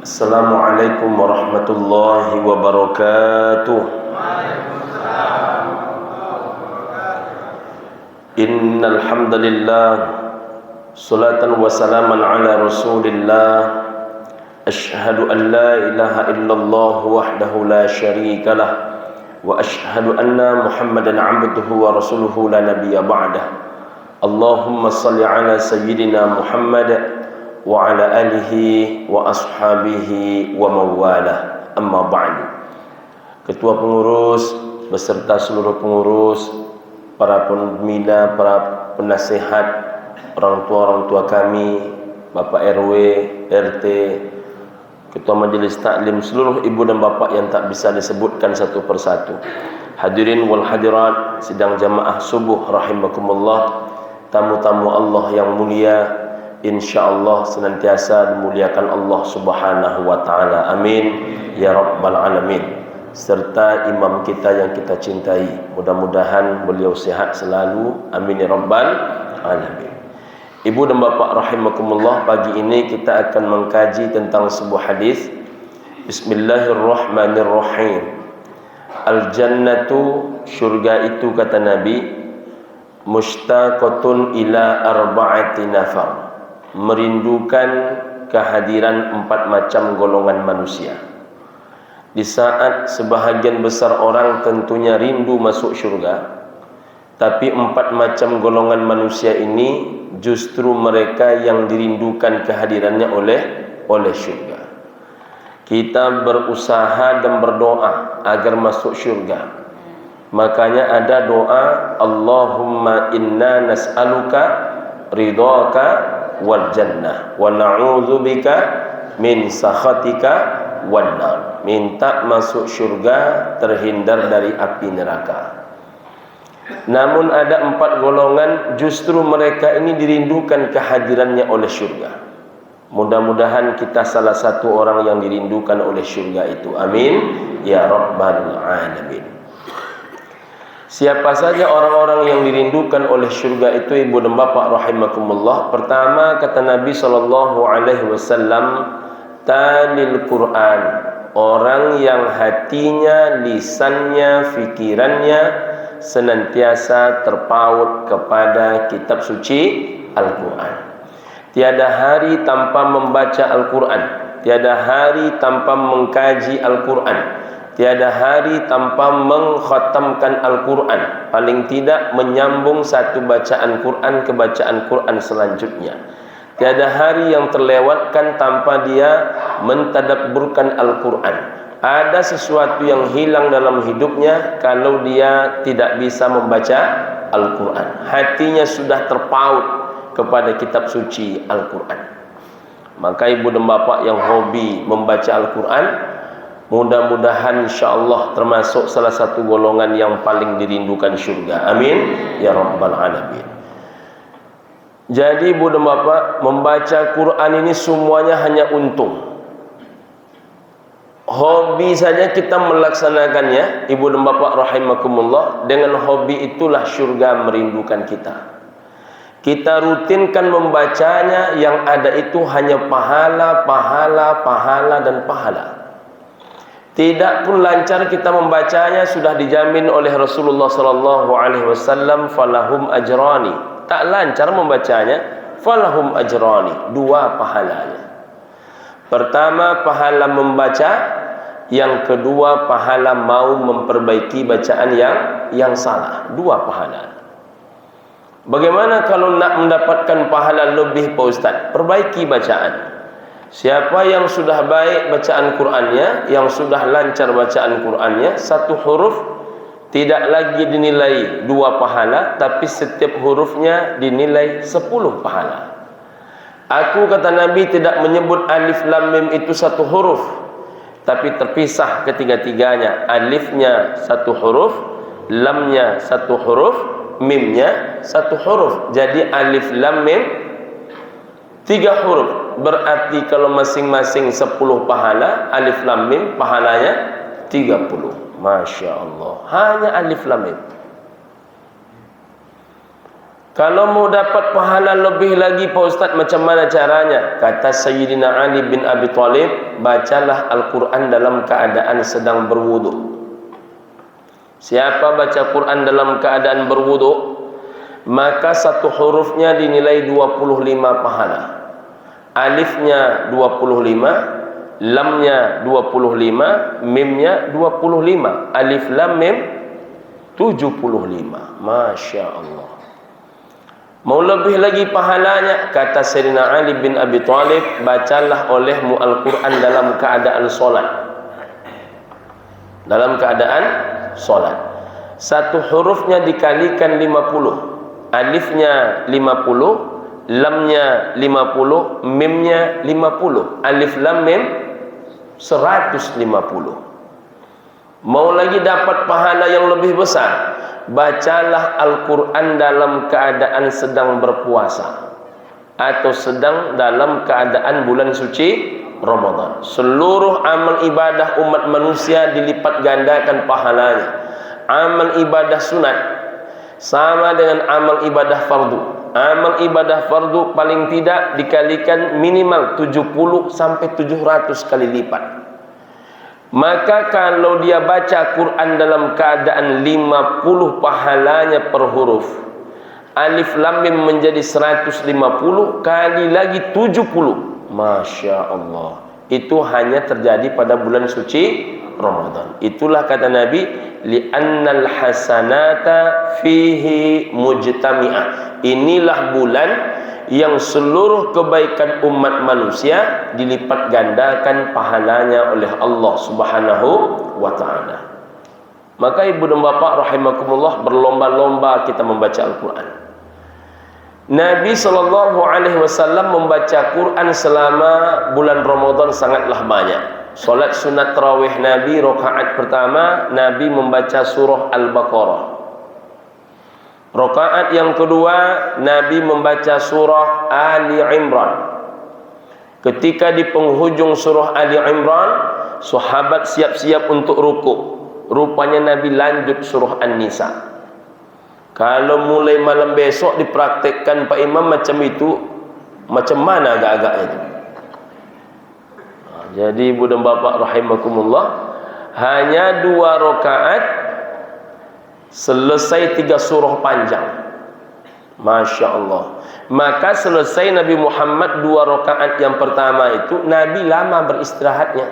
Assalamualaikum warahmatullahi wabarakatuh. Innal hamdalillah salatan wa salaman ala Rasulillah. Asyhadu an la ilaha illallah wahdahu la syarikalah wa asyhadu anna Muhammadan 'abduhu wa rasuluhu la nabiyya ba'dah. Allahumma shalli ala sayyidina Muhammad wa ala alihi wa ashabihi wa mawalah. Amma ba'du. Ketua pengurus beserta seluruh pengurus, para pembina, para penasihat, orang tua kami, Bapak RW, RT, Ketua Majelis Taklim, seluruh ibu dan bapak yang tak bisa disebutkan satu persatu. Hadirin wal hadirat sidang jamaah subuh rahimakumullah, tamu-tamu Allah yang mulia, insyaallah senantiasa dimuliakan Allah Subhanahu wa taala. Amin ya rabbal alamin. Serta imam kita yang kita cintai, mudah-mudahan beliau sehat selalu. Amin ya rabbal alamin. Ibu dan bapak rahimakumullah, pagi ini kita akan mengkaji tentang sebuah hadis. Bismillahirrahmanirrahim. Al-jannatu, syurga itu kata Nabi, mushtaqatun ila arba'ati nafar, merindukan kehadiran 4 macam golongan manusia. Di saat sebahagian besar orang tentunya rindu masuk syurga, tapi 4 macam golongan manusia ini justru mereka yang dirindukan kehadirannya oleh syurga. Kita berusaha dan berdoa agar masuk syurga. Makanya ada doa, Allahumma inna nas'aluka ridhaka wal jannah wa na'udzubika min sakhatika wan nar. Minta masuk syurga, terhindar dari api neraka. Namun ada 4 golongan justru mereka ini dirindukan kehadirannya oleh syurga. Mudah-mudahan kita salah satu orang yang dirindukan oleh syurga itu. Amin ya rabbal alamin. Siapa saja orang-orang yang dirindukan oleh syurga itu, ibu dan bapak rahimakumullah? Pertama, kata Nabi SAW, talil Quran, orang yang hatinya, lisannya, fikirannya senantiasa terpaut kepada kitab suci Al-Quran. Tiada hari tanpa membaca Al-Quran, tiada hari tanpa mengkaji Al-Quran, tiada hari tanpa mengkhatamkan Al-Quran, paling tidak menyambung satu bacaan Quran ke bacaan Quran selanjutnya. Tiada hari yang terlewatkan tanpa dia mentadabburkan Al-Quran. Ada sesuatu yang hilang dalam hidupnya kalau dia tidak bisa membaca Al-Quran. Hatinya sudah terpaut kepada kitab suci Al-Quran. Maka ibu dan bapak yang hobi membaca Al-Quran, mudah-mudahan insyaAllah termasuk salah satu golongan yang paling dirindukan syurga. Amin ya rabbal alamin. Jadi ibu dan bapak, membaca Quran ini semuanya hanya untung. Hobi saja kita melaksanakannya, ibu dan bapak rahimakumullah, dengan hobi itulah syurga merindukan kita. Kita rutinkan membacanya, yang ada itu hanya pahala, pahala, pahala dan pahala. Tidak pun lancar kita membacanya, sudah dijamin oleh Rasulullah SAW, falahum ajrani. Tak lancar membacanya, falahum ajrani, 2 pahalanya. Pertama, pahala membaca, yang kedua pahala mau memperbaiki bacaan yang salah. 2 pahala. Bagaimana kalau nak mendapatkan pahala lebih, Pak Ustaz? Perbaiki bacaan. Siapa yang sudah baik bacaan Qur'annya, yang sudah lancar bacaan Qur'annya, 1 huruf tidak lagi dinilai 2 pahala, tapi setiap hurufnya dinilai 10 pahala. Aku, kata Nabi, tidak menyebut alif lam mim itu 1 huruf, tapi terpisah ketiga-tiganya. Alifnya 1 huruf, lamnya 1 huruf, mimnya 1 huruf. Jadi alif lam mim 3 huruf. Berarti kalau masing-masing 10 pahala, alif lam mim pahalanya 30. Masya Allah, hanya alif lam mim. Kalau mau dapat pahala lebih lagi Pak Ustaz, macam mana caranya? Kata Sayyidina Ali bin Abi Thalib, bacalah Al-Quran dalam keadaan sedang berwudu. Siapa baca Quran dalam keadaan berwudu, maka satu hurufnya dinilai 25 pahala. Alifnya 25, lamnya 25, mimnya 25. Alif lam mim 75. Masya Allah. Mau lebih lagi pahalanya, kata Sayyidina Ali bin Abi Thalib, bacalah olehmu Al-Quran dalam keadaan solat. Dalam keadaan solat. Satu hurufnya dikalikan 50. Alifnya 50, lamnya 50, mimnya 50. Alif lam mim 150. Mau lagi dapat pahala yang lebih besar, bacalah Al-Quran dalam keadaan sedang berpuasa atau sedang dalam keadaan bulan suci Ramadan. Seluruh amal ibadah umat manusia dilipat gandakan pahalanya. Amal ibadah sunat sama dengan amal ibadah fardu. Amal ibadah fardu paling tidak dikalikan minimal 70 sampai 700 kali lipat. Maka kalau dia baca Quran dalam keadaan 50 pahalanya per huruf, alif lam mim menjadi 150 kali lagi 70. Masya Allah. Itu hanya terjadi pada bulan suci Ramadan. Itulah kata Nabi, li'annal hasanata fihi mujtami'ah. Inilah bulan yang seluruh kebaikan umat manusia dilipat gandakan pahalanya oleh Allah Subhanahu wa ta'ala. Maka ibu dan bapak rahimakumullah, berlomba-lomba kita membaca Al-Quran. Nabi SAW membaca Quran selama bulan Ramadan sangatlah banyak. Solat sunat tarawih Nabi, rakaat pertama Nabi membaca surah Al-Baqarah. Rakaat yang kedua Nabi membaca surah Ali Imran. Ketika di penghujung surah Ali Imran, sahabat siap-siap untuk rukuk. Rupanya Nabi lanjut surah An-Nisa. Kalau mulai malam besok dipraktekkan Pak Imam macam itu, macam mana agak-agaknya itu? Jadi ibu dan bapak rahimakumullah, hanya 2 rakaat selesai 3 surah panjang. Masya Allah. Maka selesai Nabi Muhammad 2 rakaat yang pertama itu, Nabi lama beristirahatnya.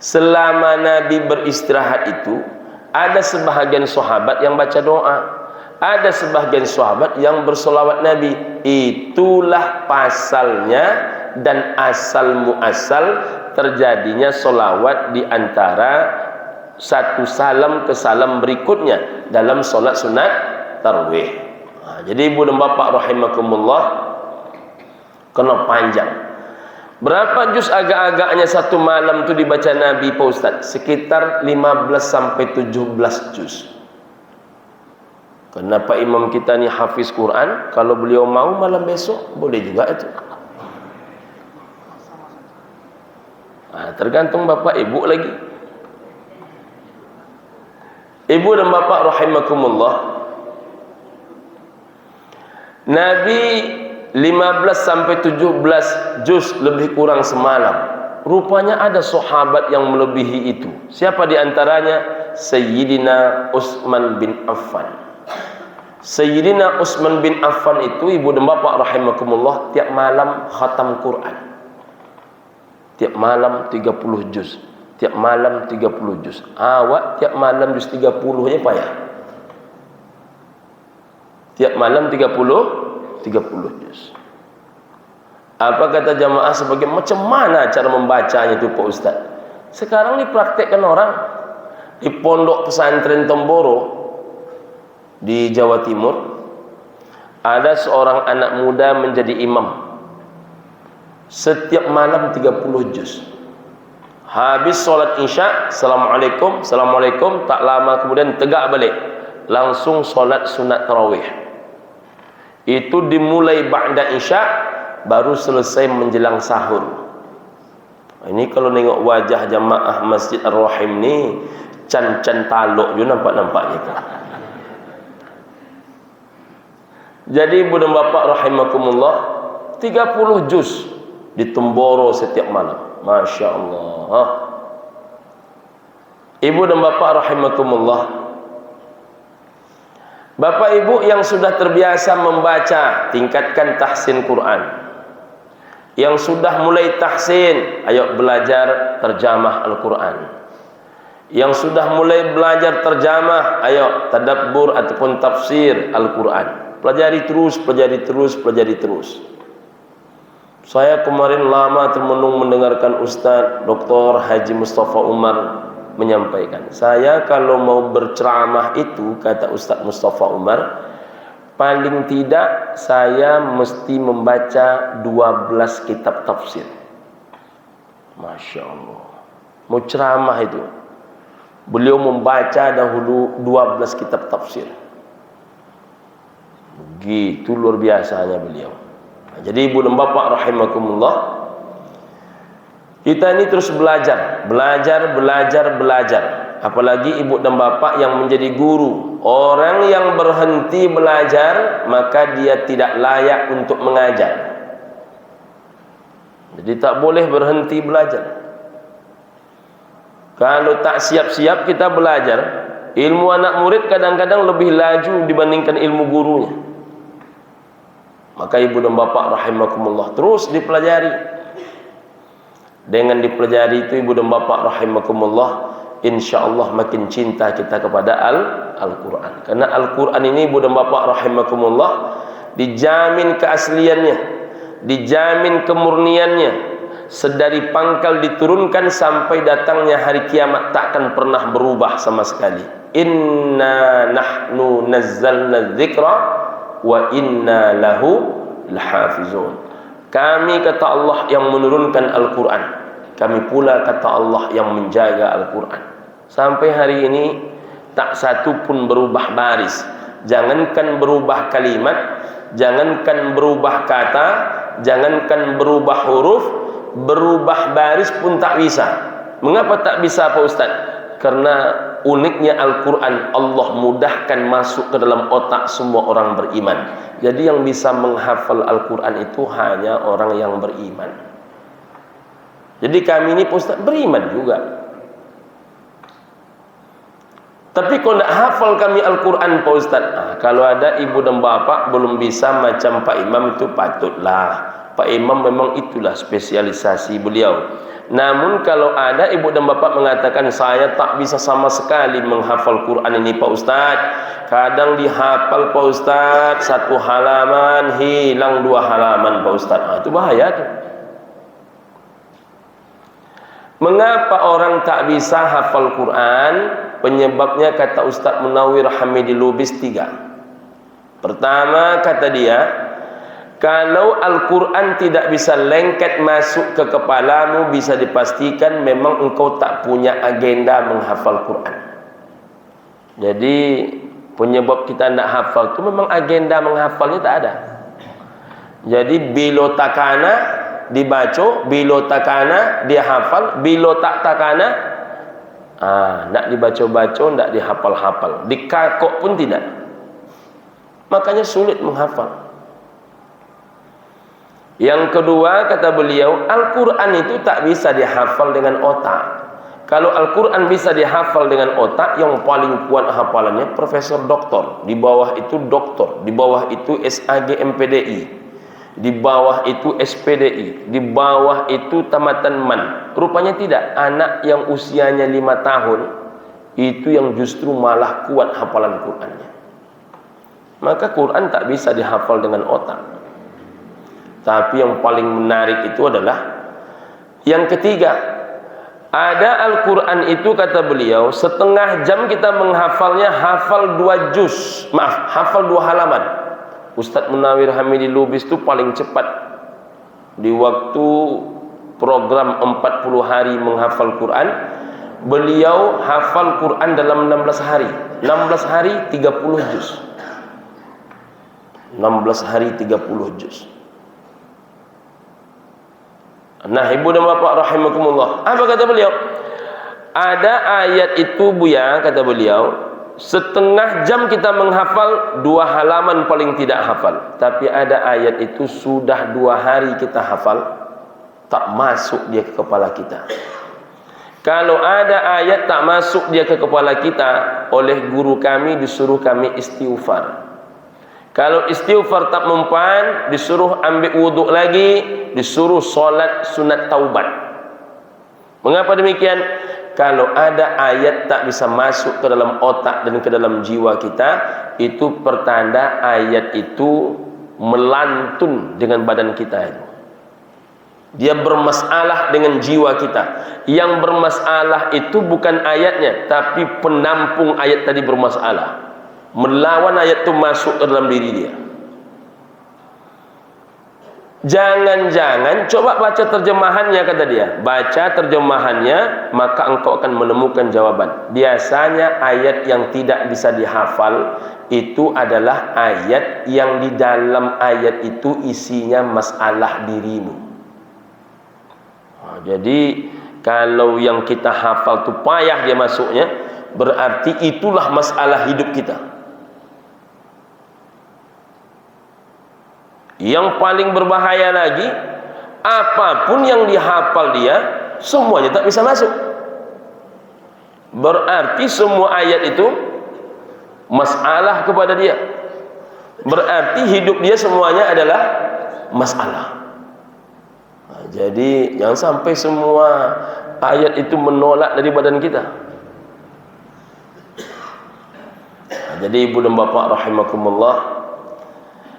Selama Nabi beristirahat itu, ada sebahagian sahabat yang baca doa, ada sebahagian sahabat yang bersolawat Nabi. Itulah pasalnya dan asal muasal terjadinya solawat di antara satu salam ke salam berikutnya dalam solat sunat tarawih. Jadi ibu dan bapak rahimakumullah, kena panjang. Berapa juz agak-agaknya satu malam itu dibaca Nabi Pak Ustaz? Sekitar 15 sampai 17 juz. Kenapa imam kita ni hafiz Quran? Kalau beliau mau malam besok boleh juga itu. Tergantung bapak ibu lagi. Ibu dan bapak rahimakumullah, Nabi 15 sampai 17 juz lebih kurang semalam. Rupanya ada sahabat yang melebihi itu. Siapa di antaranya? Sayyidina Utsman bin Affan. Sayyidina Utsman bin Affan itu ibu dan bapak rahimakumullah tiap malam khatam Quran. Tiap malam 30 juz. Tiap malam 30 juz. Awak tiap malam juz 30-nya payah. Tiap malam 30 juz. Apa kata jamaah sebagai macam mana cara membacanya itu Pak Ustaz? Sekarang dipraktekkan orang di pondok pesantren Temboro di Jawa Timur. Ada seorang anak muda menjadi imam. Setiap malam 30 juz. Habis solat isya, Assalamualaikum, Assalamualaikum, tak lama kemudian tegak balik, langsung solat sunat tarawih. Itu dimulai ba'da isya, baru selesai menjelang sahur. Ini kalau nengok wajah jamaah Masjid Ar-Rahim ni, can taluk je nampak-nampaknya. Jadi ibu dan bapak rahimakumullah, 30 juz ditemboro setiap malam. Masya Allah. Ibu dan bapak rahimakumullah, bapak ibu yang sudah terbiasa membaca, tingkatkan tahsin Quran. Yang sudah mulai tahsin, ayo belajar terjemah Al-Quran. Yang sudah mulai belajar terjemah, ayo tadabbur ataupun tafsir Al-Quran. Pelajari terus, pelajari terus, pelajari terus. Saya kemarin lama termenung mendengarkan Ustaz Dr. Haji Mustafa Umar menyampaikan, saya kalau mau berceramah itu, kata Ustaz Mustafa Umar, paling tidak saya mesti membaca 12 kitab tafsir. Masya Allah. Mau ceramah itu, beliau membaca dahulu 12 kitab tafsir. Begitu luar biasanya beliau. Jadi ibu dan bapak rahimakumullah, kita ini terus belajar. Apalagi ibu dan bapak yang menjadi guru. Orang yang berhenti belajar, maka dia tidak layak untuk mengajar. Jadi tak boleh berhenti belajar. Kalau tak siap-siap kita belajar, ilmu anak murid kadang-kadang lebih laju dibandingkan ilmu gurunya. Maka ibu dan bapak rahimakumullah, terus dipelajari. Dengan dipelajari itu ibu dan bapak rahimakumullah, insyaallah makin cinta kita kepada Al-Quran. Karena Al-Quran ini ibu dan bapak rahimakumullah, dijamin keasliannya, dijamin kemurniannya. Sedari pangkal diturunkan sampai datangnya hari kiamat tak akan pernah berubah sama sekali. Inna nahnu nazzalna dzikra wa inna lahu lahafizun. Kami, kata Allah, yang menurunkan Al-Quran. Kami pula, kata Allah, yang menjaga Al-Quran. Sampai hari ini tak satu pun berubah baris. Jangankan berubah kalimat, jangankan berubah kata, jangankan berubah huruf, berubah baris pun tak bisa. Mengapa tak bisa Pak Ustaz? Karena uniknya Al-Quran, Allah mudahkan masuk ke dalam otak semua orang beriman. Jadi yang bisa menghafal Al-Quran itu hanya orang yang beriman. Jadi kami ini Pak Ustaz beriman juga. Tapi kalau tidak hafal kami Al-Quran Pak Ustaz, kalau ada ibu dan bapak belum bisa macam Pak Imam, itu patutlah. Pak Imam memang itulah spesialisasi beliau. Namun kalau ada ibu dan bapak mengatakan, saya tak bisa sama sekali menghafal Quran ini Pak Ustaz, kadang dihafal Pak Ustaz, 1 halaman hilang 2 halaman Pak Ustaz, itu bahaya tuh. Mengapa orang tak bisa hafal Quran? Penyebabnya kata Ustaz Munawwir Hamidi Lubis 3. Pertama kata dia, kalau Al-Quran tidak bisa lengket masuk ke kepalamu, bisa dipastikan memang engkau tak punya agenda menghafal Quran. Jadi penyebab kita tidak hafal itu memang agenda menghafalnya tak ada. Jadi bilo takana dibaca, bilo takana dia hafal, bilo tak takana nak dibaca-baca, nak dihafal-hafal, dikakok pun tidak. Makanya sulit menghafal. Yang kedua kata beliau, Al-Quran itu tak bisa dihafal dengan otak. Kalau Al-Quran bisa dihafal dengan otak, yang paling kuat hafalannya profesor doktor, di bawah itu doktor, di bawah itu SAG MPDI, di bawah itu SPDI, di bawah itu tamatan MAN. Rupanya tidak. Anak yang usianya 5 tahun itu yang justru malah kuat hafalan Qurannya. Maka Quran tak bisa dihafal dengan otak. Tapi yang paling menarik itu adalah yang ketiga. Ada Al-Quran itu kata beliau, setengah jam kita menghafalnya, hafal 2 juz, hafal 2 halaman. Ustaz Munawwir Hamidi Lubis itu paling cepat. Di waktu program 40 hari menghafal Quran, beliau hafal Quran dalam 16 hari. 16 hari 30 juz. 16 hari 30 juz. Nah, ibu dan bapak rahimakumullah, apa kata beliau? Ada ayat itu Buya, kata beliau, setengah jam kita menghafal 2 halaman paling tidak hafal, tapi ada ayat itu sudah 2 hari kita hafal, tak masuk dia ke kepala kita. Kalau ada ayat tak masuk dia ke kepala kita, oleh guru kami disuruh kami istighfar. Kalau istighfar tak mempan, disuruh ambil wuduk lagi, disuruh solat sunat taubat. Mengapa demikian? Kalau ada ayat tak bisa masuk ke dalam otak dan ke dalam jiwa kita, itu pertanda ayat itu melantun dengan badan kita itu. Dia bermasalah dengan jiwa kita. Yang bermasalah itu bukan ayatnya, tapi penampung ayat tadi bermasalah. Melawan ayat itu masuk ke dalam diri dia. Jangan-jangan coba baca terjemahannya, kata dia. Baca terjemahannya, maka engkau akan menemukan jawaban. Biasanya ayat yang tidak bisa dihafal itu adalah ayat yang di dalam ayat itu isinya masalah dirimu. Jadi kalau yang kita hafal itu payah dia masuknya, berarti itulah masalah hidup kita. Yang paling berbahaya lagi, apapun yang dihafal dia, semuanya tak bisa masuk. Berarti semua ayat itu masalah kepada dia. Berarti hidup dia semuanya adalah masalah. Jadi jangan sampai semua ayat itu menolak dari badan kita. Jadi ibu dan bapak rahimakumullah,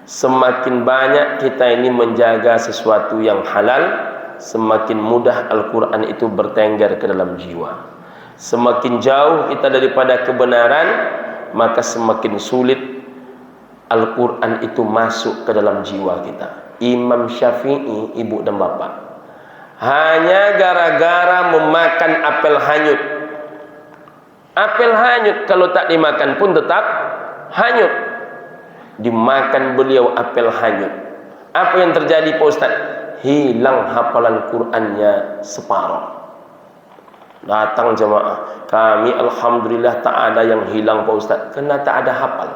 semakin banyak kita ini menjaga sesuatu yang halal, semakin mudah Al-Quran itu bertengger ke dalam jiwa. Semakin jauh kita daripada kebenaran, maka semakin sulit Al-Quran itu masuk ke dalam jiwa kita. Imam Syafi'i, ibu dan bapak, hanya gara-gara memakan apel hanyut. Apel hanyut kalau tak dimakan pun tetap hanyut. Dimakan beliau apel hanyut. Apa yang terjadi Pak Ustaz? Hilang hafalan Qur'annya separuh. Datang jemaah, kami alhamdulillah tak ada yang hilang Pak Ustaz, karena tak ada hafal.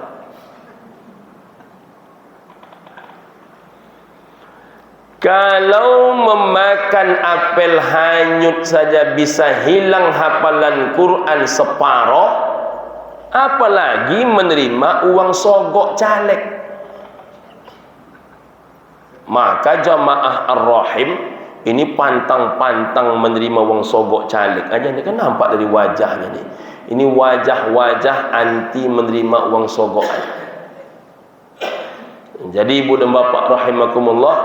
Kalau memakan apel hanyut saja bisa hilang hafalan Quran separuh, apalagi menerima uang sogok caleg. Maka jamaah ar-rahim ini pantang-pantang menerima uang sogok caleg aja. Ini kan nampak dari wajahnya nih. Ini wajah-wajah anti menerima uang sogok. Jadi ibu dan bapak rahimakumullah,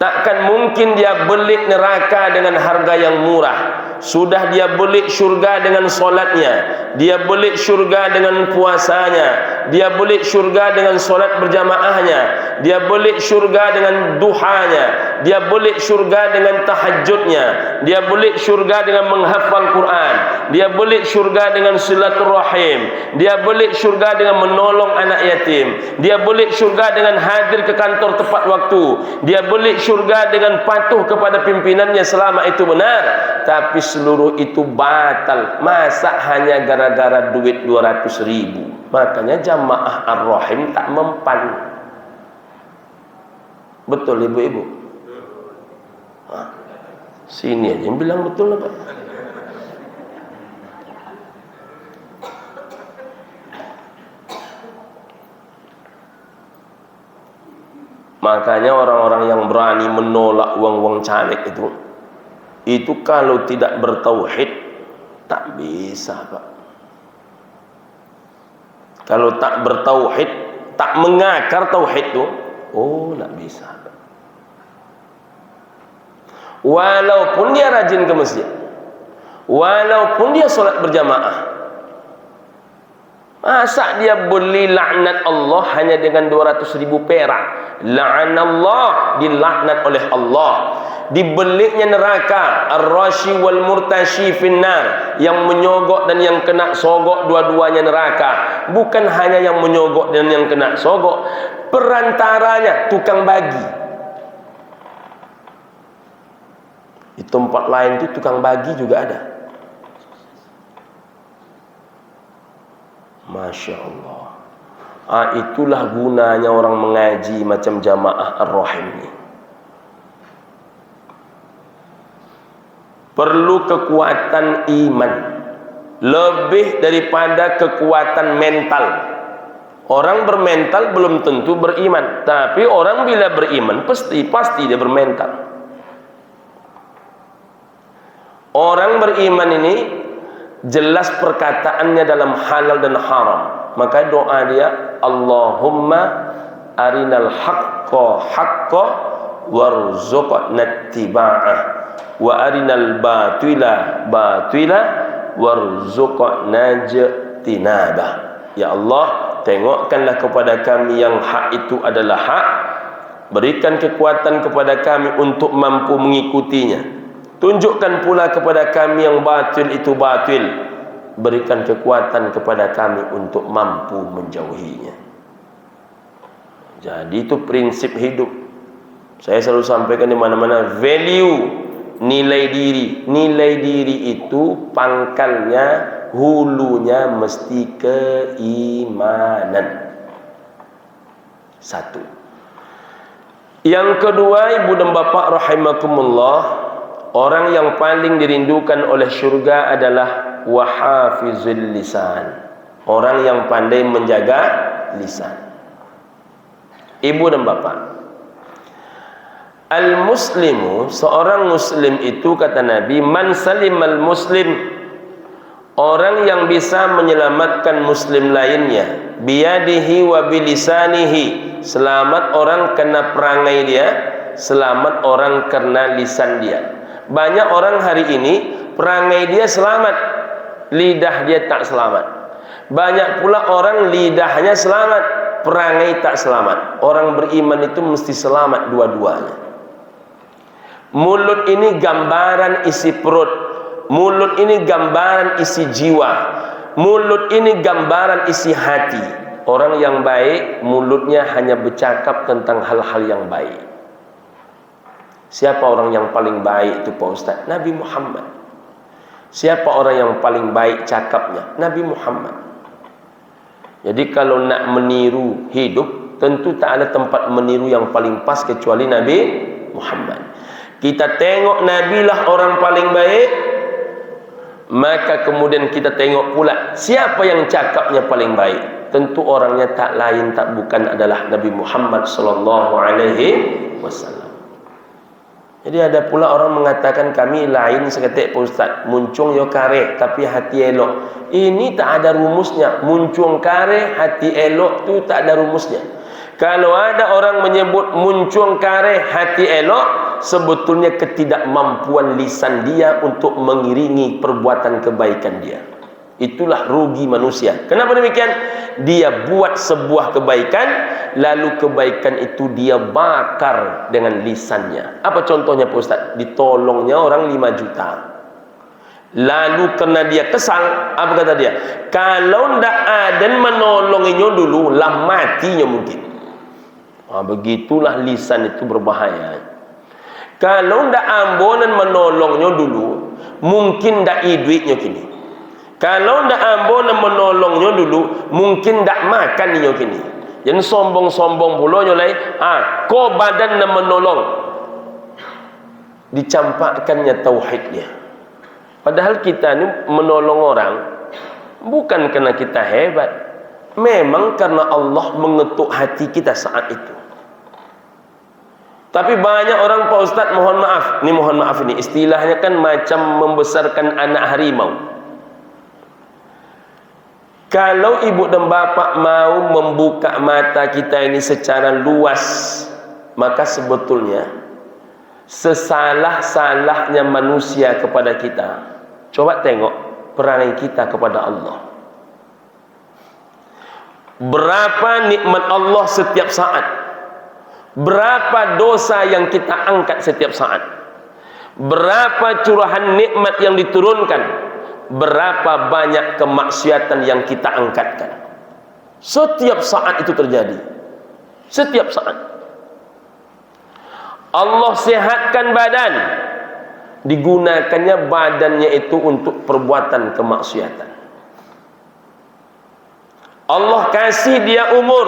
takkan mungkin dia beli neraka dengan harga yang murah. Sudah dia beli syurga dengan solatnya, dia beli syurga dengan puasanya, dia beli syurga dengan solat berjamaahnya, dia beli syurga dengan duhanya, dia beli syurga dengan tahajudnya, dia beli syurga dengan menghafal Quran, dia beli syurga dengan silaturahim, dia beli syurga dengan menolong anak yatim, dia beli syurga dengan hadir ke kantor tepat waktu, dia beli syurga dengan patuh kepada pimpinannya selama itu benar. Tapi seluruh itu batal. Masa hanya gara-gara duit 200.000? Makanya jamaah ar-rahim tak mempan. Betul ibu-ibu? Sini aja yang bilang betul lah Pak. Makanya orang-orang yang berani menolak uang-uang caleg itu kalau tidak bertauhid tak bisa Pak. Kalau tak bertauhid, tak mengakar tauhid itu, oh tak bisa Pak. Walaupun dia rajin ke masjid, walaupun dia solat berjamaah, masa dia beli laknat Allah hanya dengan 200.000 perak? La'anallah, dilaknat oleh Allah. Dibeliknya neraka, ar-rashi wal murtashi finnar, yang menyogok dan yang kena sogok dua-duanya neraka. Bukan hanya yang menyogok dan yang kena sogok, perantaranya tukang bagi. Di tempat lain itu tukang bagi juga ada. Masya Allah. Itulah gunanya orang mengaji macam jamaah Ar-Rahim ini. Perlu kekuatan iman lebih daripada kekuatan mental. Orang bermental belum tentu beriman, tapi orang bila beriman pasti dia bermental. Orang beriman ini jelas perkataannya dalam halal dan haram. Maka doa dia, Allahumma arinal haqqa haqqa warzuqna ittiba'ah wa arinal batila batila warzuqna ijtinabah. Ya Allah, tengokkanlah kepada kami yang hak itu adalah hak, berikan kekuatan kepada kami untuk mampu mengikutinya. Tunjukkan pula kepada kami yang batil itu batil, berikan kekuatan kepada kami untuk mampu menjauhinya. Jadi itu prinsip hidup. Saya selalu sampaikan di mana-mana, value, nilai diri. Nilai diri itu pangkalnya, hulunya mesti keimanan. Satu. Yang kedua, ibu dan bapak rahimakumullah, orang yang paling dirindukan oleh syurga adalah wahafizul lisan. Orang yang pandai menjaga lisan. Ibu dan bapak, al-muslimu, seorang muslim itu kata Nabi, man salimal muslim, orang yang bisa menyelamatkan muslim lainnya, biyadihi wa bilisanihi, selamat orang kena perangai dia, selamat orang kena lisan dia. Banyak orang hari ini perangai dia selamat, lidah dia tak selamat. Banyak pula orang lidahnya selamat, perangai tak selamat. Orang beriman itu mesti selamat dua-duanya. Mulut ini gambaran isi perut, mulut ini gambaran isi jiwa, mulut ini gambaran isi hati. Orang yang baik mulutnya hanya bercakap tentang hal-hal yang baik. Siapa orang yang paling baik itu Pak Ustaz? Nabi Muhammad. Siapa orang yang paling baik cakapnya? Nabi Muhammad. Jadi kalau nak meniru hidup, tentu tak ada tempat meniru yang paling pas kecuali Nabi Muhammad. Kita tengok Nabi lah orang paling baik, maka kemudian kita tengok pula siapa yang cakapnya paling baik. Tentu orangnya tak lain tak bukan adalah Nabi Muhammad sallallahu alaihi wasallam. Jadi ada pula orang mengatakan kami lain seketik Pak Ustaz, muncung yo kare tapi hati elok. Ini tak ada rumusnya. Muncung kare hati elok tu tak ada rumusnya. Kalau ada orang menyebut muncung kare hati elok, sebetulnya ketidakmampuan lisan dia untuk mengiringi perbuatan kebaikan dia. Itulah rugi manusia. Kenapa demikian? Dia buat sebuah kebaikan, lalu kebaikan itu dia bakar dengan lisannya. Apa contohnya Pak Ustaz? Ditolongnya orang 5 juta. Lalu karena dia kesal, apa kata dia? Kalau ndak ada menolonginya dulu, lah matinya mungkin. Begitulah lisan itu berbahaya. Kalau ndak ambonan menolongnya dulu, mungkin ndak duitnya kini. Kalau ndak ambonan menolongnya dulu, mungkin ndak makan niyo kini. Yang sombong-sombong pula nyolai, ko badan na menolong. Dicampakkannya tauhidnya. Padahal kita ni menolong orang bukan kerana kita hebat, memang karena Allah mengetuk hati kita saat itu. Tapi banyak orang Pak Ustaz, mohon maaf ini istilahnya kan macam membesarkan anak harimau. Kalau ibu dan bapa mau membuka mata kita ini secara luas, maka sebetulnya sesalah-salahnya manusia kepada kita, coba tengok perangai kita kepada Allah. Berapa nikmat Allah setiap saat, berapa dosa yang kita angkat setiap saat, berapa curahan nikmat yang diturunkan, berapa banyak kemaksiatan yang kita angkatkan. Setiap saat itu terjadi. Setiap saat. Allah sehatkan badan, digunakannya badannya itu untuk perbuatan kemaksiatan. Allah kasih dia umur,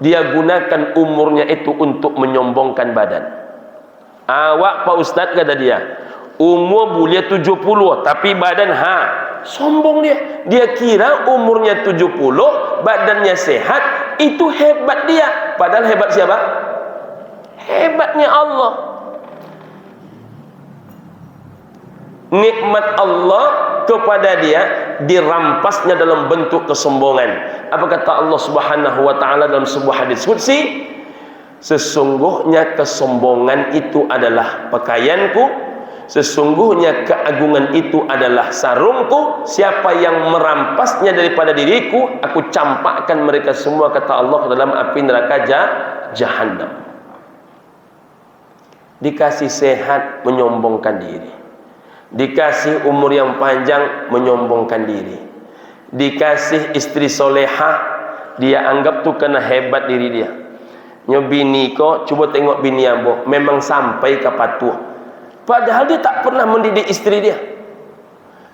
dia gunakan umurnya itu untuk menyombongkan badan. Awak Pak Ustaz, kata dia, umur boleh 70 tapi badan sombong dia. Dia kira umurnya 70, badannya sehat, itu hebat dia. Padahal hebat siapa? Hebatnya Allah. Nikmat Allah kepada dia dirampasnya dalam bentuk kesombongan. Apa kata Allah Subhanahu wa taala dalam sebuah hadis qudsi? Sesungguhnya kesombongan itu adalah pakaianku, sesungguhnya keagungan itu adalah sarungku. Siapa yang merampasnya daripada diriku, aku campakkan mereka semua, kata Allah, ke dalam api neraka Jahannam. Dikasih sehat, menyombongkan diri. Dikasih umur yang panjang, menyombongkan diri. Dikasih istri solehah, dia anggap tu kena hebat diri dia. Bini kau, coba tengok bini ambo, memang sampai ke patuh. Padahal dia tak pernah mendidik istri dia.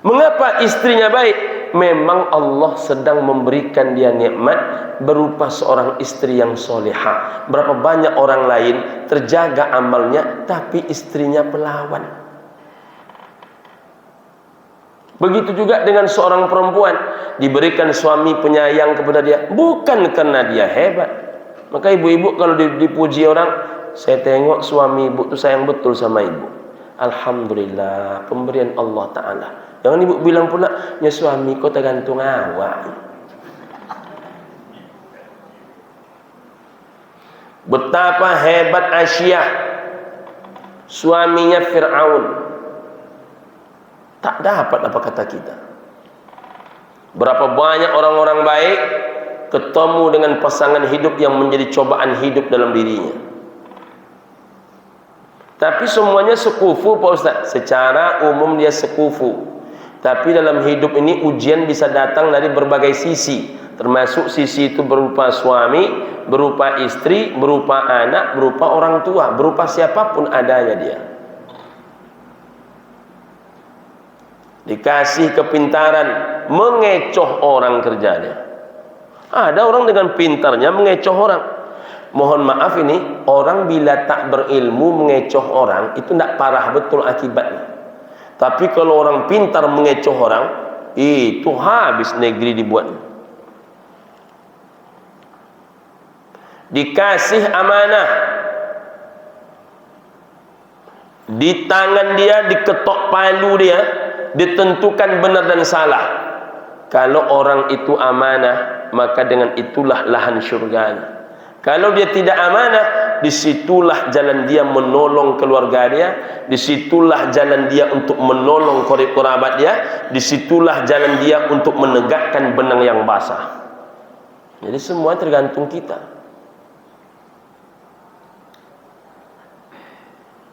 Mengapa istrinya baik? Memang Allah sedang memberikan dia nikmat berupa seorang istri yang solehah. Berapa banyak orang lain terjaga amalnya, tapi istrinya pelawan. Begitu juga dengan seorang perempuan, diberikan suami penyayang kepada dia, bukan karena dia hebat. Maka ibu-ibu kalau dipuji orang, saya tengok suami ibu tu sayang betul sama ibu. Alhamdulillah, pemberian Allah Ta'ala. Jangan ibu bilang pula, ya suami kau tergantung awak. Betapa hebat Asyah, suaminya Fir'aun. Tak dapat apa kata kita. Berapa banyak orang-orang baik ketemu dengan pasangan hidup yang menjadi cobaan hidup dalam dirinya. Tapi semuanya sekufu Pak Ustaz. Secara umum dia sekufu. Tapi dalam hidup ini ujian bisa datang dari berbagai sisi. Termasuk sisi itu berupa suami, berupa istri, berupa anak, berupa orang tua, berupa siapapun adanya dia. Dikasih kepintaran, mengecoh orang kerjanya. Ada orang dengan pintarnya mengecoh orang. Mohon maaf ini, orang bila tak berilmu mengecoh orang, itu tidak parah betul akibatnya. Tapi kalau orang pintar mengecoh orang, itu habis negeri dibuatnya. Dikasih amanah, di tangan dia, diketok palu dia, ditentukan benar dan salah. Kalau orang itu amanah, maka dengan itulah lahan syurganya. Kalau dia tidak amanah, disitulah jalan dia menolong keluarga dia, disitulah jalan dia untuk menolong kerabat dia, disitulah jalan dia untuk menegakkan benang yang basah. Jadi semua tergantung kita.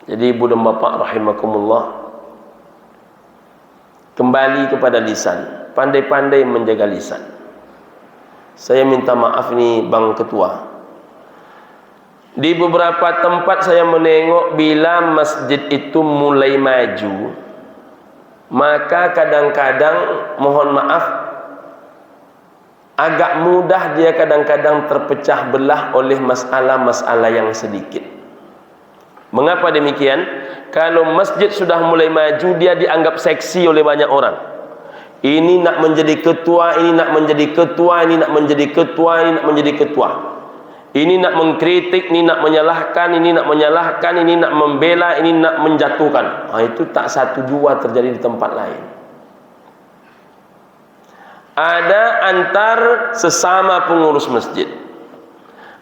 Jadi ibu dan bapak rahimakumullah, kembali kepada lisan, pandai-pandai menjaga lisan. Saya minta maaf nih Bang Ketua, di beberapa tempat saya menengok bila masjid itu mulai maju, maka kadang-kadang mohon maaf agak mudah dia kadang-kadang terpecah belah oleh masalah-masalah yang sedikit. Mengapa demikian? Kalau masjid sudah mulai maju, dia dianggap seksi oleh banyak orang. Ini nak menjadi ketua, ini nak menjadi ketua, ini nak menjadi ketua, ini nak menjadi ketua. Ini nak mengkritik, ini nak menyalahkan, ini nak menyalahkan, ini nak membela, ini nak menjatuhkan. Itu tak satu dua terjadi di tempat lain. Ada antar sesama pengurus masjid,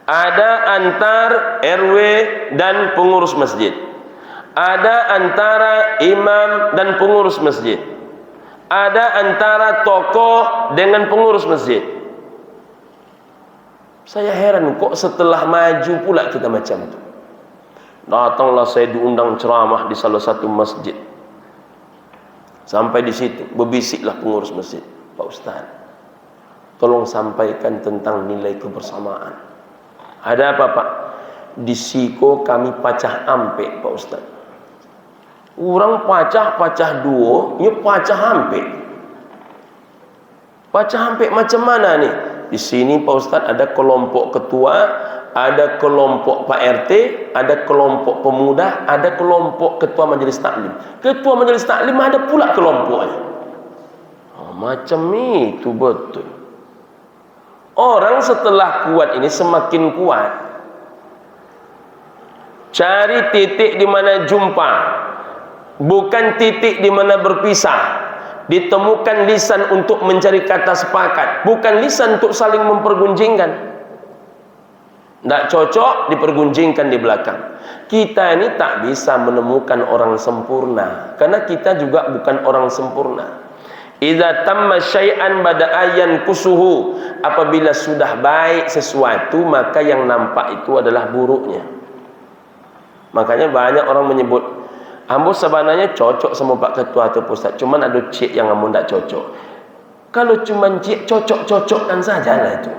ada antar RW dan pengurus masjid, ada antara imam dan pengurus masjid, ada antara tokoh dengan pengurus masjid. Saya heran kok setelah maju pula kita macam itu. Datanglah saya diundang ceramah di salah satu masjid. Sampai di situ berbisiklah pengurus masjid, Pak Ustaz, tolong sampaikan tentang nilai kebersamaan. Ada apa Pak? Di Siko kami pacah ampe Pak Ustaz. Orang pacah duo, ya pacah ampe. Pacah ampe macam mana nih? Di sini Pak Ustaz ada kelompok ketua, ada kelompok Pak RT, ada kelompok pemuda, ada kelompok ketua majelis taklim. Ketua majelis taklim ada pula kelompoknya. Macam itu betul. Orang setelah kuat ini semakin kuat. Cari titik di mana jumpa, bukan titik di mana berpisah. Ditemukan lisan untuk mencari kata sepakat, bukan lisan untuk saling mempergunjingkan. Tidak cocok dipergunjingkan di belakang. Kita ini tak bisa menemukan orang sempurna, karena kita juga bukan orang sempurna. Idza tamma syai'an bada'ayan kusuhu, apabila sudah baik sesuatu maka yang nampak itu adalah buruknya. Makanya banyak orang menyebut, ambo sebenarnya cocok sama Pak Ketua atau Ustaz, cuman ada cik yang ambo tidak cocok. Kalau cuman cik cocok-cocokkan sajalah itu.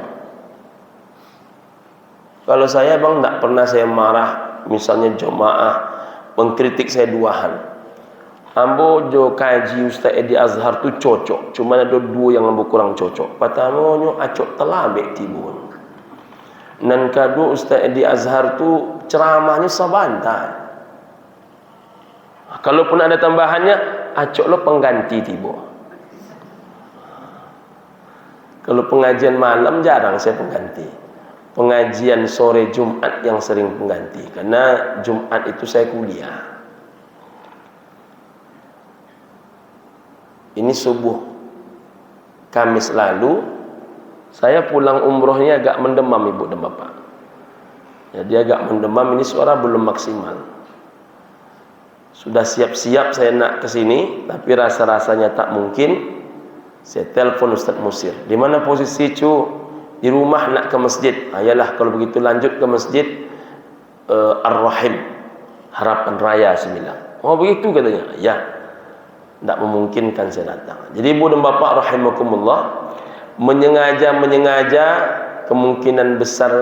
Kalau saya bang, tidak pernah saya marah, misalnya jemaah mengkritik saya 2 hal. Ambo jo kaji Ustaz Edi Azhar tu cocok, cuma ada 2 yang ambo kurang cocok. Pertamanya acok telabek tibun. Dan kedua Ustaz Edi Azhar tu ceramahnya sabantai. Kalaupun ada tambahannya, acok lo pengganti tiba. Kalau pengajian malam jarang saya pengganti. Pengajian sore Jumat yang sering pengganti, karena Jumat itu saya kuliah. Ini subuh Kamis lalu saya pulang umrohnya agak mendemam ibu dan bapak. Jadi agak mendemam, ini suara belum maksimal. Sudah siap-siap saya nak ke sini, tapi rasa-rasanya tak mungkin. Saya telepon Ustaz Musir. Di mana posisi cu? Di rumah nak ke masjid. Ayalah kalau begitu lanjut ke masjid Ar-Rahim, Harapan Raya 9. Oh begitu katanya. Ya. Tidak memungkinkan saya datang. Jadi ibu dan bapak rahimakumullah, menyengaja kemungkinan besar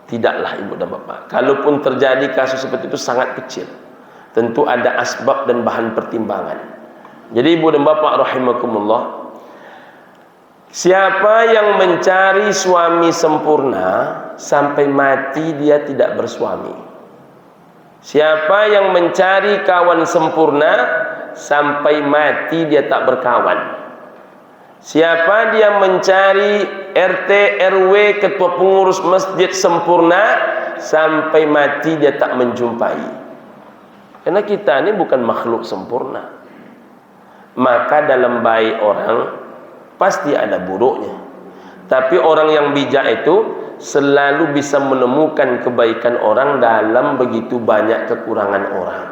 tidaklah ibu dan bapak. Kalaupun terjadi kasus seperti itu sangat kecil. Tentu ada asbab dan bahan pertimbangan. Jadi ibu dan bapak rahimakumullah, siapa yang mencari suami sempurna sampai mati dia tidak bersuami. Siapa yang mencari kawan sempurna sampai mati dia tak berkawan. Siapa dia mencari RT, RW, ketua pengurus masjid sempurna sampai mati dia tak menjumpai. Karena kita ini bukan makhluk sempurna. Maka dalam baik orang pasti ada buruknya. Tapi orang yang bijak itu selalu bisa menemukan kebaikan orang dalam begitu banyak kekurangan orang.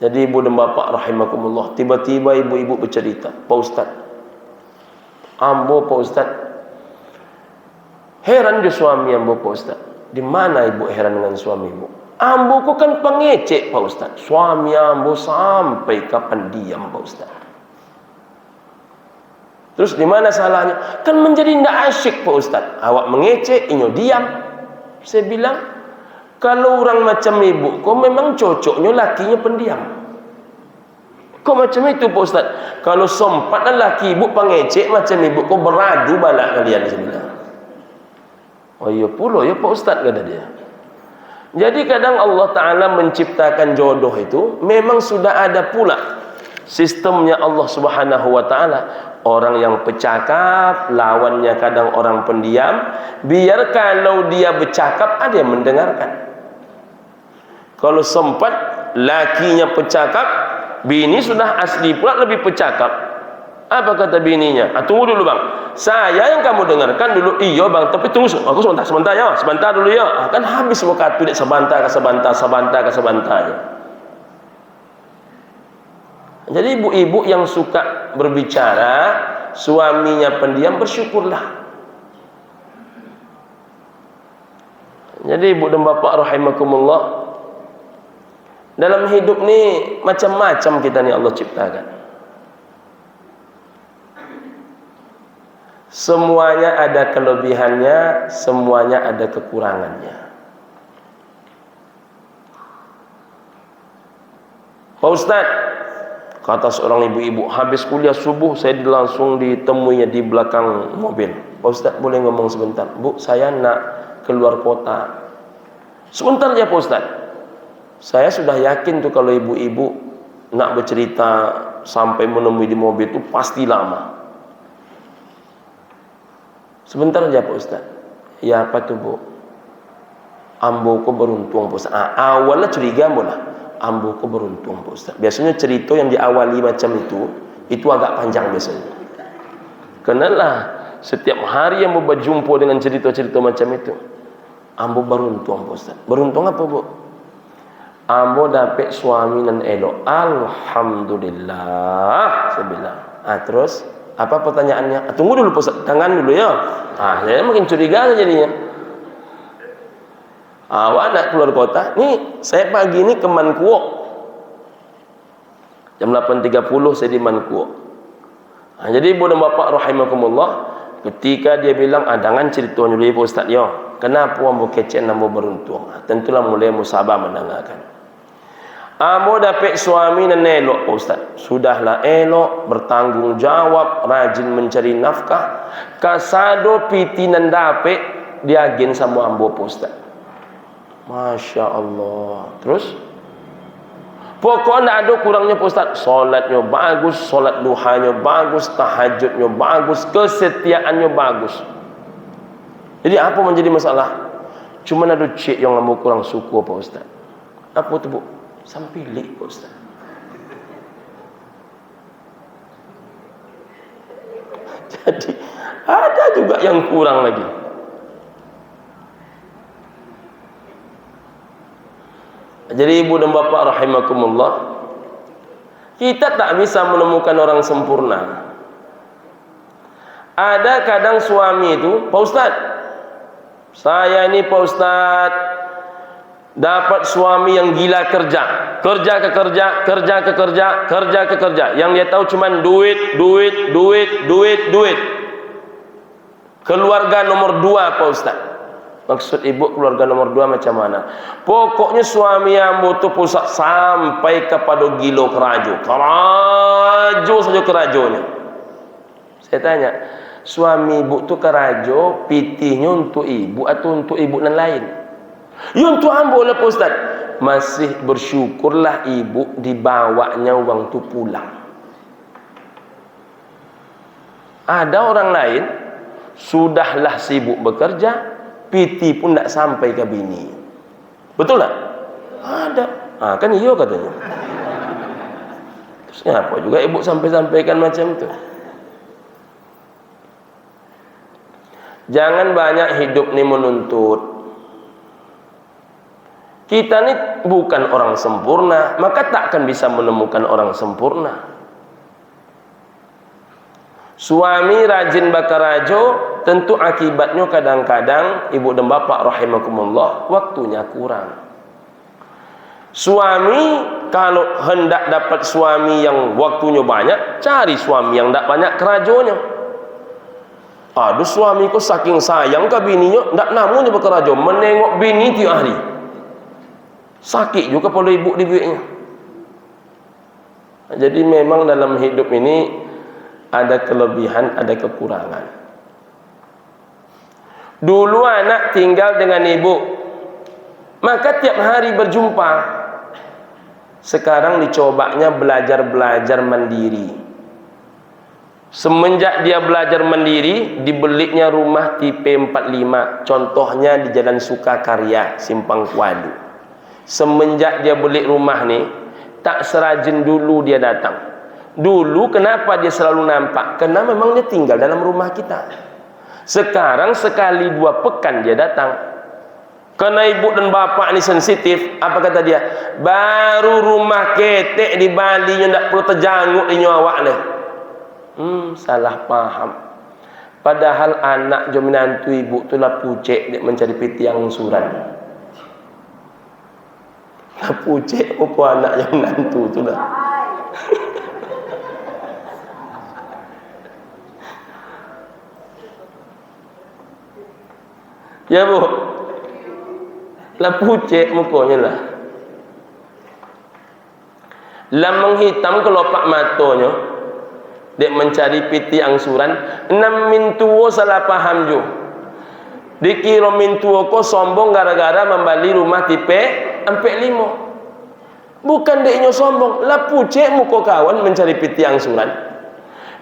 Jadi ibu dan bapak rahimakumullah, tiba-tiba ibu-ibu bercerita, Pak Ustaz, ambo Pak Ustaz, heran je suami ambo Pak Ustaz. Di mana ibu heran dengan suami ibu? Ambo ku kan pengecek Pak Ustaz. Suami ambo sampai kapan diam Pak Ustaz. Terus di mana salahnya? Kan menjadi tidak asyik Pak Ustaz. Awak mengecek, inyo diam. Saya bilang, kalau orang macam ibu, kau memang cocoknya lakinya pendiam. Kau macam itu Pak Ustaz. Kalau sempatlah laki ibu pengecek macam ibu, kau beradu balak kalian. Saya bilang. Oh iya pula ya Pak Ustaz, kata dia. Jadi kadang Allah Ta'ala menciptakan jodoh itu memang sudah ada pula sistemnya Allah Subhanahu Wa Ta'ala. Orang yang bercakap, lawannya kadang orang pendiam. Biar kalau dia bercakap ada yang mendengarkan. Kalau sempat lakinya bercakap, bini sudah asli pula lebih bercakap. Apa kata bininya? Tunggu dulu bang, saya yang kamu dengarkan dulu. Iya bang, tapi tunggu, aku sebentar ya, sebentar dulu ya. Kan habis waktu sebentar ke sebentar ya. Jadi ibu-ibu yang suka berbicara, suaminya pendiam, bersyukurlah. Jadi ibu dan bapak rahimakumullah, dalam hidup ni macam-macam kita ni Allah ciptakan. Semuanya ada kelebihannya, semuanya ada kekurangannya. Pak Ustaz, Kata seorang ibu-ibu, habis kuliah subuh saya langsung ditemuinya di belakang mobil. Pak Ustaz, boleh ngomong sebentar? Bu, saya nak keluar kota. Sebentar ya Pak Ustaz. Saya sudah yakin tuh kalau ibu-ibu nak bercerita sampai menemui di mobil itu pasti lama. Sebentar aja Pak Ustaz. Ya apa tuh Bu? Ambo ko beruntung Pak Ustaz. Awalnya curiga mula. Ambo ko beruntung Pak Ustaz. Biasanya cerita yang diawali macam itu agak panjang biasanya. Kenalah setiap hari yang berjumpa dengan cerita-cerita macam itu. Ambo beruntung Pak Ustaz. Beruntung apa Bu? Ambo dapat suami nan elok. Alhamdulillah. Saya bilang. Terus apa pertanyaannya? Tunggu dulu Pak Ustaz. Tangan dulu ya. Saya makin curiga jadinya. Awak nak keluar kota, nih saya pagi ini ke Mankuok jam 8.30 saya di Mankuok. Jadi ibu dan bapak rahimakumullah, ketika dia bilang jangan ceritanya dulu Pak Ustaz ya, kenapa ambo kecek ambo beruntung, tentulah mulai musabah mendengarkan. Ambo dapat suami nan elok Pak Ustaz, sudahlah elok, bertanggung jawab, rajin mencari nafkah, kasado piti nan dapat diagen sama ambo Pak Ustaz. Masya Allah. Terus pokoknya ada kurangnya Pak Ustaz. Solatnya bagus, solat duhanya bagus, tahajudnya bagus, kesetiaannya bagus. Jadi apa menjadi masalah? Cuma ada cik yang kamu kurang suku Pak Ustaz. Apa itu Bu? Sampilik Pak Ustaz. Jadi ada juga yang kurang lagi. Jadi ibu dan bapak rahimakumullah, kita tak bisa menemukan orang sempurna. Ada kadang suami itu, Pak Ustaz, saya ini Pak Ustaz dapat suami yang gila kerja, kerja ke kerja, kerja ke kerja, kerja ke kerja. Yang dia tahu cuman duit. Keluarga nomor 2 Pak Ustaz. Maksud ibu keluarga nomor 2 macam mana? Pokoknya suami ambo tu pusat sampai kepada gilo kerajo. Kerajo saja kerajonya. Saya tanya, suami ibu tu kerajo, pitihnya untuk ibu atau untuk ibu yang lain? Ya untuk ambo lah Pak Ustaz. Masih bersyukurlah ibu dibawanya uang tu pulang. Ada orang lain sudahlah sibuk bekerja, piti pun tak sampai ke bini. Betul tak? Ada. Kan iya katanya. Terus kenapa juga ibu sampai-sampaikan macam itu? Jangan banyak hidup ni menuntut. Kita ni bukan orang sempurna, maka takkan bisa menemukan orang sempurna. Suami rajin bakarajo, tentu akibatnya kadang-kadang ibu dan bapak rahimakumullah waktunya kurang. Suami kalau hendak dapat suami yang waktunya banyak, cari suami yang tak banyak kerajonya. Aduh suami kau saking sayang ke bininya, tak namunnya bakarajo, menengok bini tiap hari. Sakit juga pada ibu di biaknya. Jadi memang dalam hidup ini ada kelebihan, ada kekurangan. Dulu anak tinggal dengan ibu, maka tiap hari berjumpa. Sekarang dicobanya belajar mandiri. Semenjak dia belajar mandiri, dibelinya rumah tipe 45. Contohnya di Jalan Sukakarya, Simpang Kuadu. Semenjak dia beli rumah ni, tak serajin dulu dia datang. Dulu kenapa dia selalu nampak? Karena memang dia tinggal dalam rumah kita. Sekarang sekali 2 pekan dia datang. Karena ibu dan bapak ni sensitif, apa kata dia? Baru rumah ketek di Bali nya tak perlu terjanguk di awak ni. Salah paham. Padahal anak jo menantu ibu tu lah pucek dia mencari piti yang suran. Lah pucek apa anak yang menantu tu lah. Ya Bu, lah pucek mukanya lah. Lam menghitam kelopak matanya, dek mencari piti angsuran. 6 mintuo salah paham jo. Dikira mintuo ko sombong gara-gara membali rumah tipe ampek 5. Bukan deknya sombong, lah pucek muka kawan mencari piti angsuran.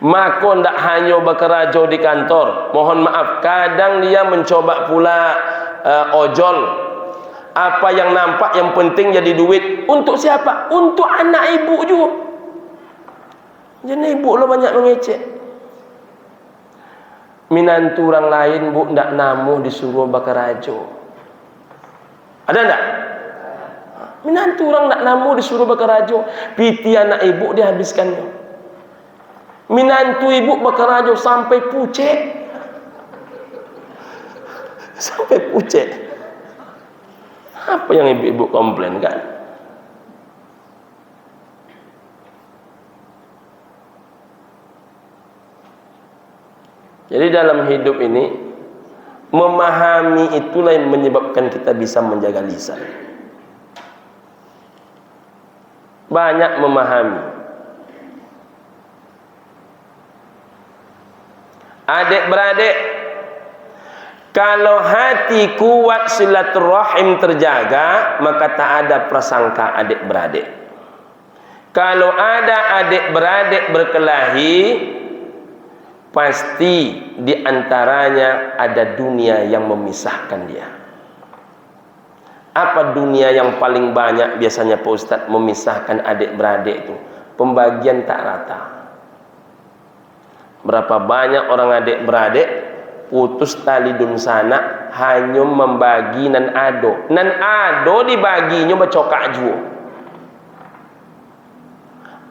Maka ndak hanya bekerja di kantor. Mohon maaf, kadang dia mencoba pula ojol. Apa yang nampak yang penting jadi duit. Untuk siapa? Untuk anak ibu juga. Jadi ibu lo banyak mengecek. Minantu orang lain bu ndak namuh disuruh bekerja. Ada ndak? Minantu orang ndak namuh disuruh bekerja. Piti anak ibu dihabiskannya. Minantu ibu bekerja sampai pucek. Sampai pucek. Apa yang ibu-ibu komplain kan? Jadi dalam hidup ini memahami itulah yang menyebabkan kita bisa menjaga lisan. Banyak memahami. Adik-beradik, kalau hati kuat silaturahim terjaga, maka tak ada prasangka adik-beradik. Kalau ada adik-beradik berkelahi, pasti di antaranya ada dunia yang memisahkan dia. Apa dunia yang paling banyak biasanya Pak Ustadz memisahkan adik-beradik itu? Pembagian tak rata. Berapa banyak orang adik-beradik putus tali dunsana hanya membagi nan ado. Nan ado dibaginya bercokak juga.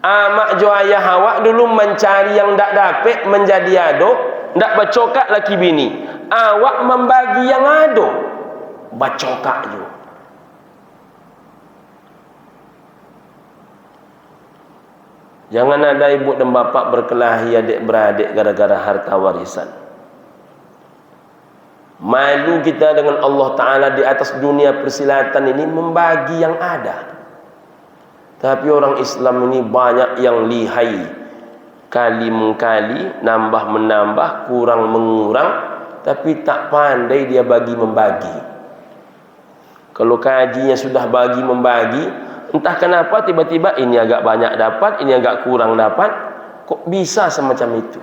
Amak jo ayah awak dulu mencari yang ndak dapat menjadi ado, ndak bercokak laki bini. Awak membagi yang ado, bercokak jo. Jangan ada ibu dan bapak berkelahi adik-beradik gara-gara harta warisan. Malu kita dengan Allah Ta'ala di atas dunia persilatan ini membagi yang ada. Tapi orang Islam ini banyak yang lihai, kali mengkali, nambah menambah, kurang mengurang, tapi tak pandai dia bagi membagi. Kalau kajinya sudah bagi membagi, entah kenapa tiba-tiba ini agak banyak dapat, ini agak kurang dapat. Kok bisa semacam itu?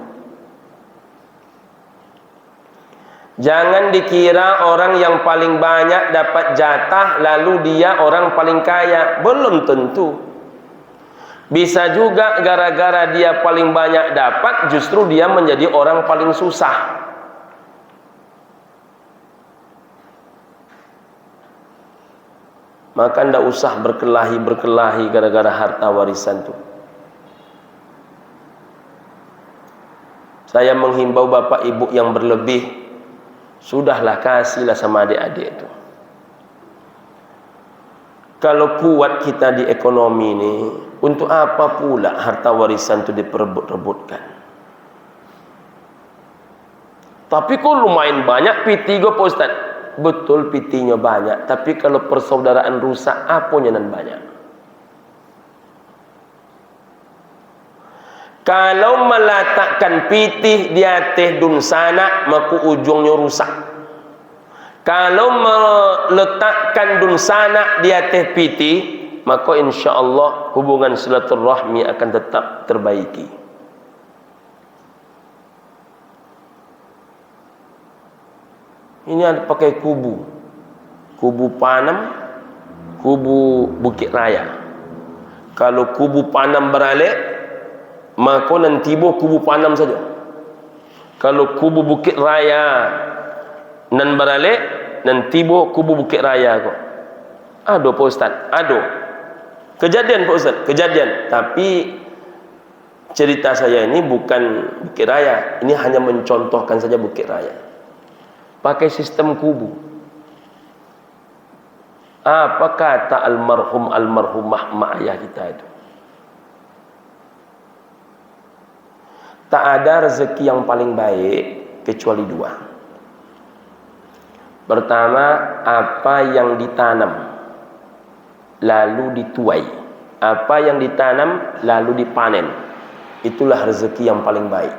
Jangan dikira orang yang paling banyak dapat jatah lalu dia orang paling kaya. Belum tentu. Bisa juga gara-gara dia paling banyak dapat, justru dia menjadi orang paling susah. Maka ndak usah berkelahi gara-gara harta warisan itu. Saya menghimbau bapak ibu yang berlebih, sudahlah kasihlah sama adik-adik itu. Kalau kuat kita di ekonomi ini, untuk apa pula harta warisan itu diperebut-rebutkan? Tapi kok lumayan banyak piti gue Pak Ustaz. Betul pitinya banyak, tapi kalau persaudaraan rusak, apanya nan banyak? Kalau meletakkan pitih di atas dunsana, maka ujungnya rusak. Kalau meletakkan dunsana di atas pitih, maka insya Allah hubungan silaturahmi akan tetap terbaiki. Ini ada pakai kubu Panam, kubu Bukit Raya. Kalau kubu Panam beralih, maka nanti kubu Panam saja. Kalau kubu Bukit Raya nan beralih, nanti kubu Bukit Raya kok. Aduh Pak Ustaz, aduh. Kejadian Pak Ustaz, kejadian. Tapi cerita saya ini bukan Bukit Raya. Ini hanya mencontohkan saja Bukit Raya. Pakai sistem kubu. Apa kata almarhumah mak ayah kita itu? Tak ada rezeki yang paling baik kecuali dua. Pertama, apa yang ditanam lalu dituai. Apa yang ditanam lalu dipanen, itulah rezeki yang paling baik.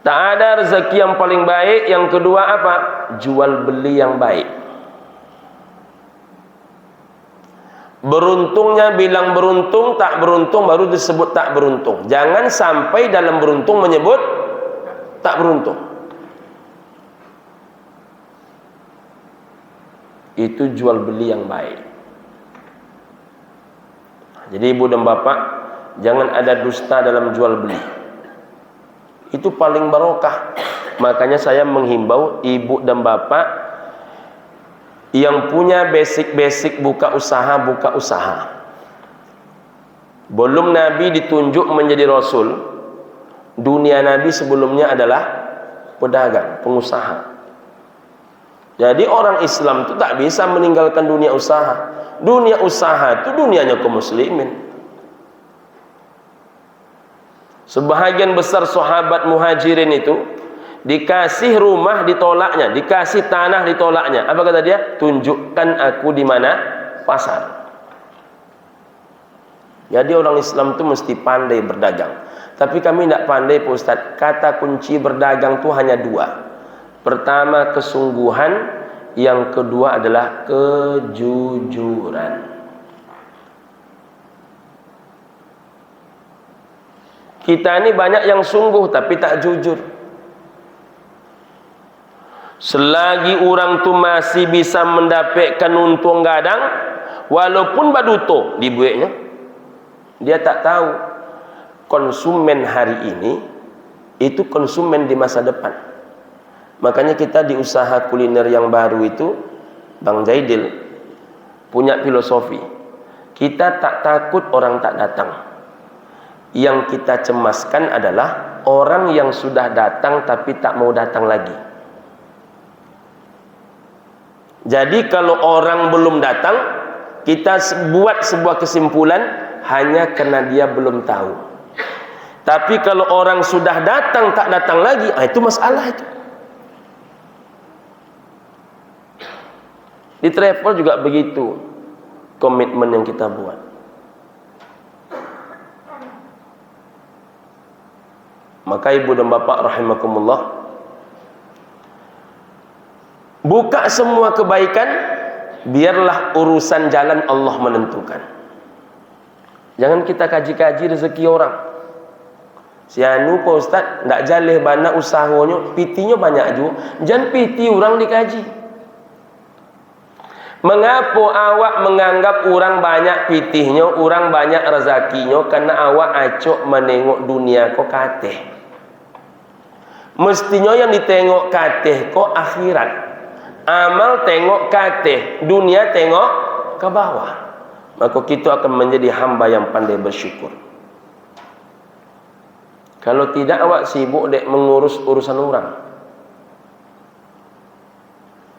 Tak ada rezeki yang paling baik. Yang kedua apa? Jual beli yang baik. Beruntungnya bilang beruntung, tak beruntung baru disebut tak beruntung. Jangan sampai dalam beruntung menyebut tak beruntung. Itu jual beli yang baik. Jadi ibu dan bapak, jangan ada dusta dalam jual beli. Itu paling barokah. Makanya saya menghimbau ibu dan bapak yang punya basic buka usaha. Belum Nabi ditunjuk menjadi Rasul, dunia Nabi sebelumnya adalah pedagang, pengusaha. Jadi orang Islam itu tak bisa meninggalkan dunia usaha. Dunia usaha itu dunianya kaum muslimin. Sebahagian besar sahabat muhajirin itu dikasih rumah ditolaknya, dikasih tanah ditolaknya. Apa kata dia? Tunjukkan aku di mana pasar. Jadi orang Islam itu mesti pandai berdagang. Tapi kami tidak pandai Pak Ustaz. Kata kunci berdagang itu hanya dua. Pertama kesungguhan, yang kedua adalah kejujuran. Kita ini banyak yang sungguh tapi tak jujur. Selagi orang tu masih bisa mendapatkan untung gadang, walaupun baduto di bueknya, dia tak tahu konsumen hari ini itu konsumen di masa depan. Makanya kita di usaha kuliner yang baru itu, Bang Zaidil punya filosofi. Kita tak takut orang tak datang. Yang kita cemaskan adalah orang yang sudah datang tapi tak mau datang lagi. Jadi kalau orang belum datang, kita buat sebuah kesimpulan hanya karena dia belum tahu. Tapi kalau orang sudah datang tak datang lagi, itu masalah itu. Di travel juga begitu komitmen yang kita buat. Maka ibu dan bapak rahimakumullah, buka semua kebaikan, biarlah urusan jalan Allah menentukan. Jangan kita kaji-kaji rezeki orang. Si anu Pak Ustaz ndak jaleh bana usahanya, pitinya banyak juga. Jangan piti orang dikaji. Mengapa awak menganggap orang banyak pitihnya, orang banyak rezakinya? Karena awak acok menengok dunia kok kateh. Mestinya yang ditengok kateh kok akhirat. Amal tengok kateh, dunia tengok ke bawah. Maka kita akan menjadi hamba yang pandai bersyukur. Kalau tidak awak sibuk dek mengurus urusan orang.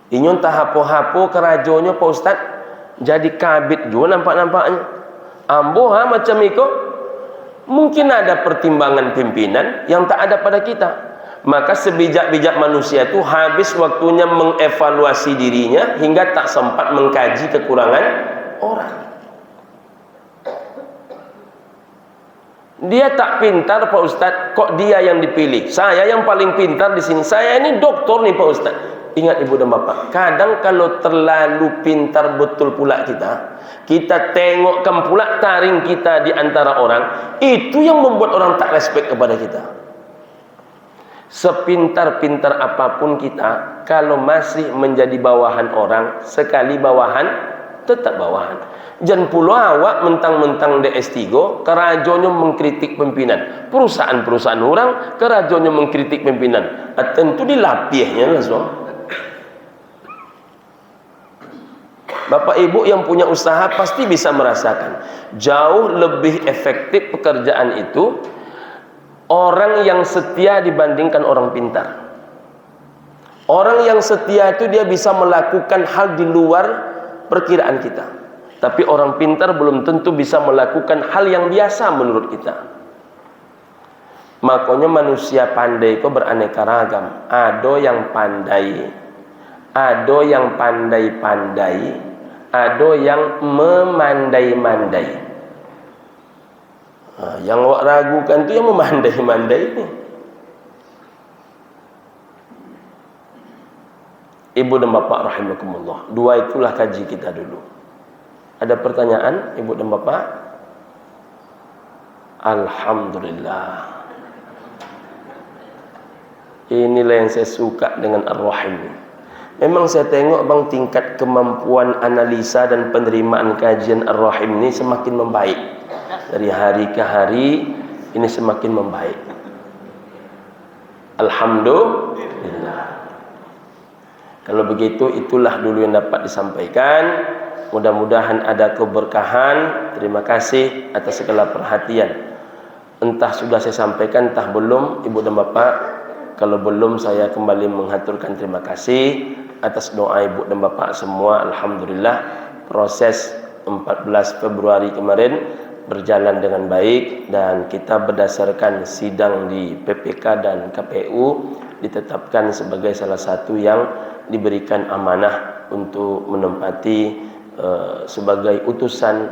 Inyon tahapo-hapo kerajonya Pak Ustaz jadi kabit juga nampak-nampaknya. Ambo macam itu. Mungkin ada pertimbangan pimpinan yang tak ada pada kita. Maka sebijak-bijak manusia itu habis waktunya mengevaluasi dirinya hingga tak sempat mengkaji kekurangan orang. Dia tak pintar Pak Ustaz, kok dia yang dipilih? Saya yang paling pintar di sini. Saya ini doktor nih Pak Ustaz. Ingat ibu dan bapak, kadang kalau terlalu pintar betul pula kita tengokkan pula taring kita di antara orang, itu yang membuat orang tak respect kepada kita. Sepintar-pintar apapun kita, kalau masih menjadi bawahan orang, sekali bawahan, tetap bawahan. Jangan pula awak mentang-mentang DS3, kerajonnya mengkritik pimpinan. Perusahaan-perusahaan orang, kerajonnya mengkritik pimpinan. Tentu dilapihnya langsung. Bapak ibu yang punya usaha pasti bisa merasakan jauh lebih efektif pekerjaan itu orang yang setia dibandingkan orang pintar. Orang yang setia itu dia bisa melakukan hal di luar perkiraan kita. Tapi orang pintar belum tentu bisa melakukan hal yang biasa menurut kita. Makanya manusia pandai itu beraneka ragam. Ada yang pandai, ada yang pandai-pandai, ada yang memandai-mandai. Yang awak ragukan tu yang memandai-mandai ni. Ibu dan bapa rahimakumullah, dua itulah kaji kita dulu. Ada pertanyaan ibu dan bapa? Alhamdulillah. Inilah yang saya suka dengan Ar-Rahim. Memang saya tengok bang, tingkat kemampuan analisa dan penerimaan kajian Ar-Rahim ini semakin membaik. Dari hari ke hari ini semakin membaik. Alhamdulillah. Kalau begitu, itulah dulu yang dapat disampaikan. Mudah-mudahan ada keberkahan. Terima kasih atas segala perhatian. Entah sudah saya sampaikan, entah belum, ibu dan bapak. Kalau belum, saya kembali menghaturkan terima kasih atas doa ibu dan bapak semua. Alhamdulillah, proses 14 Februari kemarin berjalan dengan baik, dan kita berdasarkan sidang di PPK dan KPU ditetapkan sebagai salah satu yang diberikan amanah untuk menempati sebagai utusan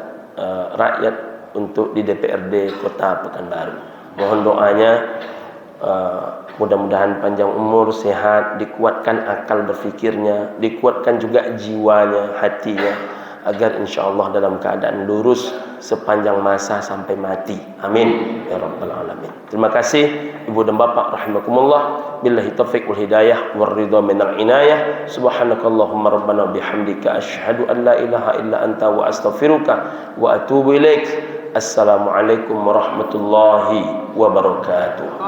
rakyat untuk di DPRD Kota Pekanbaru. Mohon doanya, mudah-mudahan panjang umur, sehat, dikuatkan akal berfikirnya, dikuatkan juga jiwanya, hatinya, agar insyaAllah dalam keadaan lurus sepanjang masa sampai mati. Amin ya rabbal alamin. Terima kasih ibu dan bapak rahimakumullah. Billahi taufiq wal hidayah wal ridha minal inayah. Subhanakallahumma rabbana bihamdika asyhadu an la ilaha illa anta wa astaghfiruka wa atubu ilaik. Assalamualaikum warahmatullahi wabarakatuh.